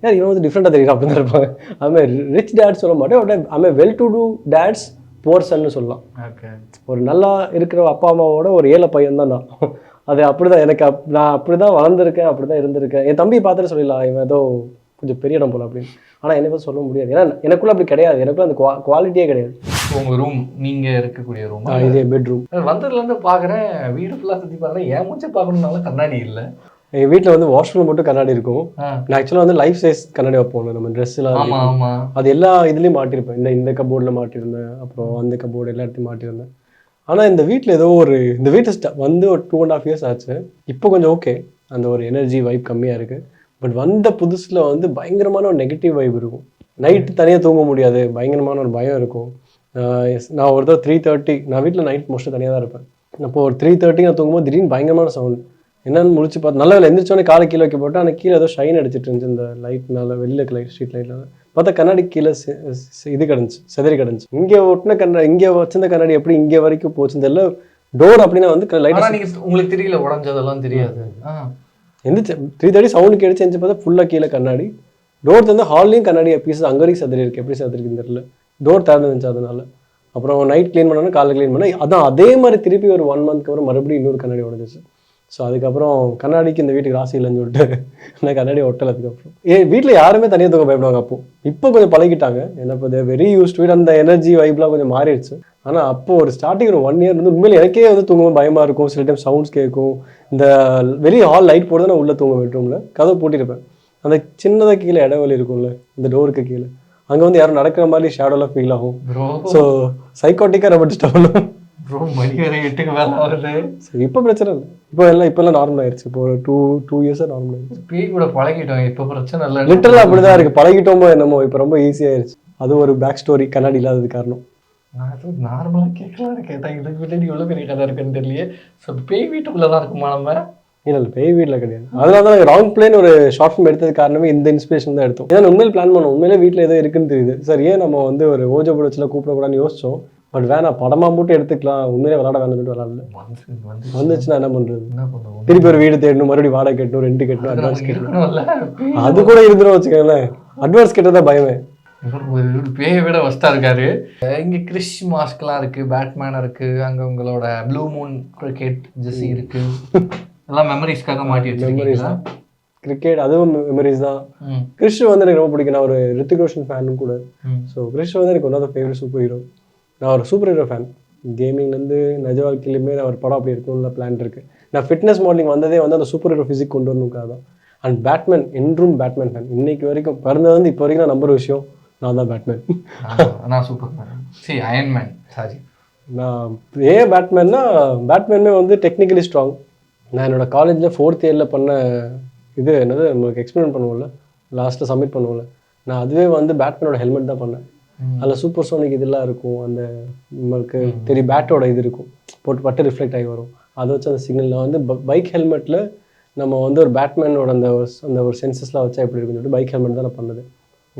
ஏன் இவன் வந்து டிஃப்ரெண்ட்டாக தெரியும் அப்படின்னு தான் இருப்பாங்க. அதுமாதிரி ரிச் டேட்ஸ் சொல்ல மாட்டேன். அதுமாதிரி வெல் டு டூ டேட்ஸ் போர்சன்னு சொல்லலாம். ஒரு நல்லா இருக்கிற அப்பா அம்மாவோட ஒரு ஏழை பையன் தான் நான். அது அப்படிதான் எனக்கு நான் அப்படி தான் வளர்ந்துருக்கேன், அப்படி தான் இருந்திருக்கேன். என் தம்பி பார்த்துட்டு சொல்லிடலாம் இவன் ஏதோ கொஞ்சம் பெரிய இடம் போல அப்படின்னு. ஆனால் என்னை பற்றி சொல்ல முடியாது. ஏன்னா எனக்குள்ள அப்படி கிடையாது. எனக்குள்ள அந்த குவாலிட்டியே கிடையாது. உங்கள் ரூம் நீங்கள் இருக்கக்கூடிய ரூம் இதே பெட்ரூம். வந்ததுலேருந்து பார்க்குறேன் வீடு ஃபுல்லாக சுற்றி பார்க்குறேன். ஏன் மூச்சை பார்க்கணுன்னாலும் கண்ணாடி இல்லை. எங்கள் வீட்டில் வந்து வாஷ்ரூம் மட்டும் கண்ணாடி இருக்கும். நான் ஆக்சுவலாக வந்து லைஃப் சைஸ் கண்ணாடி வைப்போம் நம்ம ட்ரெஸ்ஸெலாம். அது எல்லா இதுலேயும் மாட்டியிருப்பேன். இந்த கபோர்டில் மாட்டியிருந்தேன், அப்புறம் அந்த கபோர்டு எல்லா இடத்தையும் மாட்டியிருந்தேன். ஆனால் இந்த வீட்டில் ஏதோ இந்த வீட்டை வந்து ஒரு 2.5 years ஆச்சு. இப்போ கொஞ்சம் ஓகே, அந்த ஒரு எனர்ஜி வைப் கம்மியாக இருக்குது. பட் வந்த புதுசில் வந்து பயங்கரமான ஒரு நெகட்டிவ் வைப் இருக்கும். நைட்டு தனியாக தூங்க முடியாது, பயங்கரமான ஒரு பயம் இருக்கும். நான் ஒரு தடவை 3:30 நான் வீட்டில் நைட் மோஸ்ட்டாக தனியாக தான் இருப்பேன். அப்போ ஒரு 3:30 நான் தூங்கும்போது திடீர்னு பயங்கரமான சவுண்ட். என்னென்னு முடிச்சு பார்த்து நல்ல வேலை எந்திரிச்சோடனே காலை கீழே வைக்க போட்டு ஆனால் கீழே ஏதோ ஷைன் அடிச்சிட்டு இருந்துச்சு இந்த லைட்னால, வெளியில் லைட் ஸ்ட்ரீட் லைட்னால. பார்த்தா கண்ணாடி கீழே இது கிடந்துச்சு, செதறி கிடந்துச்சு. இங்கே ஒட்டின கண்ணாடி இங்கே வச்சிருந்த கண்ணாடி எப்படி இங்கே வரைக்கும் போச்சு தெரியல. டோர் அப்படின்னா வந்து லைட் உங்களுக்கு தெரியல, உடஞ்சதெல்லாம் தெரியாது. எந்திரிச்சு 3:30 சவுண்டு கேடுச்சு. எந்திரிச்சு பார்த்தா ஃபுல்லாக கீழே கண்ணாடி. டோர் தந்து ஹால்லையும் கண்ணாடி பீஸஸ் அங்கே வரைக்கும் செதறி இருக்கு. எப்படி செதறிக்குன்னு தெரியல. டோர் திறந்து இருந்துச்சு. அதனால அப்புறம் நைட் க்ளீன் பண்ணணும், காலைல க்ளீன் பண்ணேன். அதான் அதே மாதிரி திருப்பி ஒரு 1 மந்த்க்கு அப்புறம் மறுபடியும் இன்னொரு கண்ணாடி உடஞ்சிச்சு. ஸோ அதுக்கப்புறம் கண்ணாடிக்கு இந்த வீட்டுக்கு ராசி இல்லைன்னு சொல்லிட்டு நான் கண்ணாடி ஒட்டலை. அதுக்கப்புறம் வீட்டில் யாருமே தனியாக தூங்க பயப்படுவாங்க. இப்போ கொஞ்சம் பழகிட்டாங்க. என்ன இப்போ வெரி யூஸ்ட் வீட், அந்த எனர்ஜி வைப்லாம் கொஞ்சம் மாறிடுச்சு. ஆனால் அப்போ ஒரு ஸ்டார்டிங் ஒரு 1 இயர் வந்து உண்மையிலே எனக்கே வந்து தூங்கவும் பயமாக இருக்கும். சில டைம் சவுண்ட்ஸ் கேட்கும். இந்த வெளியே ஹால் லைட் போட்டு நான் உள்ளே தூங்க பெட்ரூமில் கதவை பூட்டியிருப்பேன். அந்த சின்னதாக கீழே இடவெளி இருக்கும்ல இந்த டோருக்கு கீழே, அங்கே வந்து யாரும் நடக்கிற மாதிரி ஷேடோலாம் ஃபீல் ஆகும். ஸோ சைக்காட்டிக்காக ரொம்ப டிஸ்டர்ப் பண்ணும். மணி வேற 8க்கு மேலே ஆகுது. சரி இப்போ பிரச்சனை இல்லை. இப்போல்லாம் நார்மல் ஆயிடுச்சு. இப்போ ஒரு டூ இயர்ஸாக நார்மல் ஆயிடுச்சு. பேய் கூட பழகிட்டோம், இப்போ பிரச்சனை இல்லை. லிட்டரலாக அப்படிதான் இருக்குது. பழகிட்டோமோ என்னமோ இப்போ ரொம்ப ஈஸியாகிடுச்சு. அது ஒரு பேக் ஸ்டோரி, கண்ணாடி இல்லாதது காரணம். நான் எதுவும் நார்மலாக கேட்கலான்னு கேட்டேன். இதுக்கு விட்டு எவ்வளோ பெரிய கதை இருக்குன்னு தெரியலையே. ஸோ பேய் வீட்டுக்குள்ளே தான் இருக்குமா நம்ம? இல்லை பேய் வீட்டில் கிடையாது. அதனால தான் ராங் பிளேன் ஒரு ஷார்ட் ஃபிலிம் எடுத்தது காரணமே இந்த இன்ஸ்பிரேஷன் தான் எடுத்தோம். ஏன்னா உண்மையில பிளான் பண்ணோம், உண்மையிலே வீட்டில் ஏதோ இருக்குன்னு தெரியுது. சார் ஏன் நம்ம வந்து ஒரு ஓஜோ படத்தில் கூப்பிடக்கூடாதுன்னு யோசிச்சோம். பட் வேணாம், படமாக மட்டும் எடுத்துக்கலாம், உண்மையிலே விளாட வேணும்னு சொல்லிட்டு விளாடல. வந்துச்சுன்னா என்ன பண்ணுறது? திருப்பி ஒரு வீடு தேடணும், மறுபடியும் வாடகை கட்டணும், ரெண்ட் கட்டணும், அட்வான்ஸ் கட்டணும். அது கூட இருந்துடும் வச்சுக்கோங்களேன். அட்வான்ஸ் கட்டதான் பயமே. பேயை விட வஸ்டா இருக்காரு. இங்கே கிறிஸ் மாஸ்க்லாம் இருக்கு, பேட்மேன் இருக்கு, அங்கே உங்களோட ப்ளூ மூன் கிரிக்கெட் ஜெர்சி இருக்கு. எல்லாம் மெமரிஸ்க்காக மாட்டி வச்சிருக்கீங்களா? கிரிக்கெட் அதுவும் மெமரிஸ் தான். கிறிஷ் வந்து எனக்கு ரொம்ப பிடிக்கும். நான் ஒரு ரித்திக் ரோஷன் ஃபேனும் கூட. ஸோ கிறிஷ் வந்து எனக்கு one of the favourite super hero. நான் ஒரு சூப்பர் ஹீரோ ஃபேன். கேமிங்லேருந்து நிஜ வாழ்க்கையிலுமே நான் ஒரு படம் அப்படி இருக்கணும்னு பிளான் இருக்குது. நான் ஃபிட்னஸ் மாடலிங் வந்ததே வந்து அந்த சூப்பர் ஹீரோ ஃபிசிக் கொண்டு வரணுக்காக தான். அண்ட் பேட்மேன், என்றும் பேட்மேன் ஃபேன். இன்னைக்கு வரைக்கும் பிறந்தது வந்து இப்போ வரைக்கும் நான் நம்புற விஷயம் நான் தான் பேட்மேன். நான் சூப்பர் மேன். சரி, அயன்மேன். சாரி, நான் ஏன் பேட்மேன்னா, பேட்மேனுமே வந்து டெக்னிக்கலி ஸ்ட்ராங். நான் என்னோடய காலேஜில் 4th இயரில் பண்ண இது என்னது நம்மளுக்கு எக்ஸ்பிளைன் பண்ணுவோம்ல, லாஸ்ட்டில் சப்மிட் பண்ணுவோம்ல, நான் அதுவே வந்து பேட்மேனோட ஹெல்மெட் தான் பண்ணேன். அதில் சூப்பர் சோனிக் இதெல்லாம் இருக்கும். அந்த நம்மளுக்கு தெரியும் பேட்டோட இது இருக்கும், போட்டு பட்டு ரிஃப்ளெக்ட் ஆகி வரும். அதை வச்சு அந்த சிக்னலில் வந்து பைக் ஹெல்மெட்டில் நம்ம வந்து ஒரு பேட்மேனோட அந்த ஒரு சென்சஸ்லாம் வச்சா எப்படி இருக்குன்னு சொல்லிட்டு பைக் ஹெல்மெட் தான் நான் பண்ணது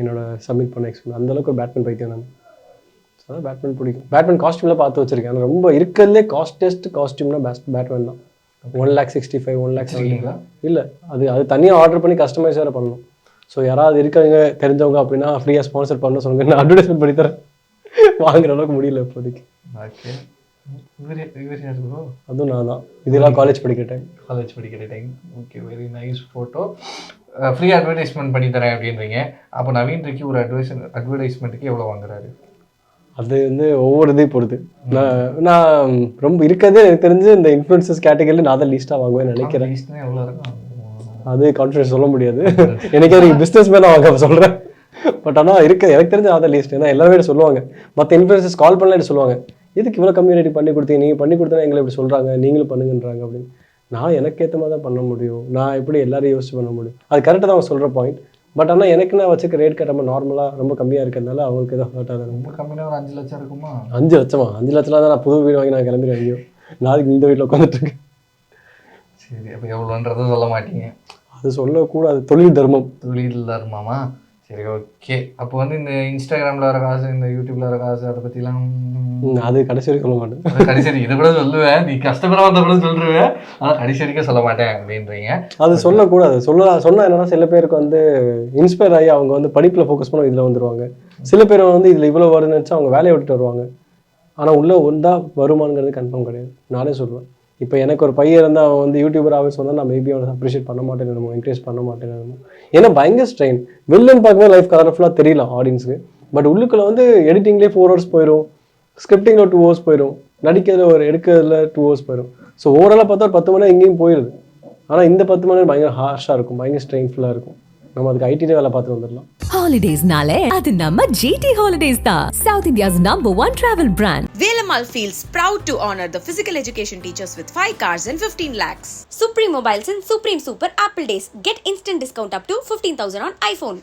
என்னோட சப்மிட் பண்ண எக்ஸ்பிளைன். அந்தளவுக்கு ஒரு பேட்மேன் பைத்தியம் நான். அதான் பேட்மேன் பிடிக்கும். பேட்மேன் காஸ்டியூம்லாம் பார்த்து வச்சிருக்கேன். ஆனால் ரொம்ப இருக்கிறதுலே காஸ்டஸ்ட் காஸ்டியூம்னா பேட்மேன் தான். 1,65,000 1,70,000 இல்லை, அது தனியாக ஆர்டர் பண்ணி கஸ்டமைஸ் வேறு பண்ணணும். ஸோ யாராவது இருக்காங்க தெரிஞ்சவங்க அப்படின்னா ஃப்ரீயாக ஸ்பான்சர் பண்ண சொல்லுங்க, நான் அட்வர்டைஸ்மெண்ட் பண்ணி தரேன். வாங்குற அளவுக்கு முடியல இப்போதைக்கு. ஓகே, அதுவும் நான் தான். இதெல்லாம் காலேஜ் படிக்கிற time. Okay, very nice photo. Free advertisement பண்ணி தரேன் அப்படின்றீங்க. அப்போ நவீன் ரிக்கி ஒரு அட்வர்டைஸ்மெண்ட்டுக்கு எவ்வளோ வாங்குறாரு? அது வந்து ஒவ்வொரு இதையும் பொறுத்து. நான் ரொம்ப இருக்கிறதே எனக்கு தெரிஞ்சு இந்த இன்ஃப்ளூயன்சர்ஸ் கேட்டகரியில் நான் தான் லீஸ்ட்டாக வாங்குவேன் நினைக்கிறேன். லீஸ்ட்னா எவ்வளோ இருக்கும்? அது கான்ஃபிடன்ஸ் சொல்ல முடியாது. எனக்கு பிஸ்னஸ் மேன் வாங்க சொல்கிறேன். பட் ஆனால் எனக்கு தெரிஞ்ச நான் தான் லீஸ்ட். ஏன்னா எல்லாருமே சொல்லுவாங்க, மற்ற இன்ஃப்ளூயன்சர்ஸ் கால் பண்ணலாம் சொல்லுவாங்க, எதுக்கு இவ்வளோ கம்யூனிட்டி பண்ணி கொடுத்தீங்க, நீங்கள் பண்ணி கொடுத்தா எங்களை இப்படி சொல்கிறாங்க, நீங்களும் பண்ணுங்கன்றாங்க அப்படின்னு. நான் எனக்கு ஏற்ற மாதிரி தான் பண்ண முடியும். நான் எப்படி எல்லாரையும் யோசிச்சு பண்ண முடியும்? அது கரெக்டாக தான் அவங்க சொல்கிற பாயிண்ட். பட் ஆனால் எனக்கு நான் வச்சுக்க ரேட் கட்ட நார்மலாக ரொம்ப கம்மியாக இருக்கிறதுனால அவங்களுக்கு எதாவது ஹர்ட் ஆகுது. ரொம்ப கம்மியாக ஒரு 5 லட்சம் இருக்குமா? 5 லட்சமா? 5 லட்சம் தான் நான் புது வீடு வாங்கி நான் கிளம்பிடுவேன். ஐயோ, நாளைக்கு இந்த வீட்டில் உட்காந்துட்ருக்கேன். சரி, அப்போ எவ்வளோன்றதும் சொல்ல மாட்டீங்க? அது சொல்லக்கூடாது, தொழில் தர்மமா? சரி, ஓகே. அப்போ வந்து இந்த இன்ஸ்டாகிராமில் வர காசு, இந்த யூடியூப்ல வர காசு, அதை பற்றிலாம் அது கடைசி வரைக்கும் சொல்ல மாட்டேன். கடைசி வரைக்கும் இதை கூட சொல்லுவேன், நீ கஷ்டப்பட வந்த கூட சொல்லுவேன், ஆனால் கடைசி வரைக்கும் சொல்ல மாட்டேன் அப்படின்றீங்க. அது சொல்லக்கூடாது. சொன்னால் என்னன்னா, சில பேருக்கு வந்து இன்ஸ்பயர் ஆகி அவங்க வந்து படிப்பில் ஃபோக்கஸ் பண்ண இதில் வந்துடுவாங்க. சில பேர் வந்து இதில் இவ்வளோ வருதுன்னு நினச்சா அவங்க வேலையை விட்டுட்டு வருவாங்க. ஆனால் உள்ளே ஒன்றா வருமானங்கிறது கன்ஃபார்ம் கிடையாது. நானே சொல்லுவேன், இப்போ எனக்கு ஒரு பையன் இருந்தால் அவன் வந்து யூடியூபராகவே சொன்னால் நான் மேபி அவனை அப்ரிஷியேட் பண்ண மாட்டேன், என்கரேஜ் பண்ண மாட்டேன். ஏன்னா பயங்கர ஸ்ட்ரெயின். வெளிலன்னு பார்க்கும்போது லைஃப் கலர்ஃபுல்லாக தெரியல ஆடியன்ஸுக்கு. பட் உள்ளுக்குள்ள வந்து எடிட்டிங்லேயே 4 hours போயிடும், ஸ்கிரிப்டிங்கில் 2 hours போயிடும், நடிக்கிறதுல எடுக்கிறதுல 2 hours போயிடும். ஸோ ஓவராலாக பார்த்தா ஒரு 10 மணி நேரம் எங்கேயும் போயிடுது. ஆனால் இந்த 10 மணி நேரம் பயங்கர ஹார்ஷாக இருக்கும், பயங்கர ஸ்ட்ரெயின்ஃபுல்லாக இருக்கும். நம்ம அதுக்கு ஐடியிலே வேலை பார்த்துட்டு வந்துடலாம். ஹாலிடேஸ்னாலே அது நம்ம GT Holidays தான், South India's #1 travel brand. Velamal feels proud to honor the physical education teachers with 5 cars and 15 lakhs. Supreme Mobiles and Supreme Super Apple Days. Get instant discount up to 15,000 on iPhone.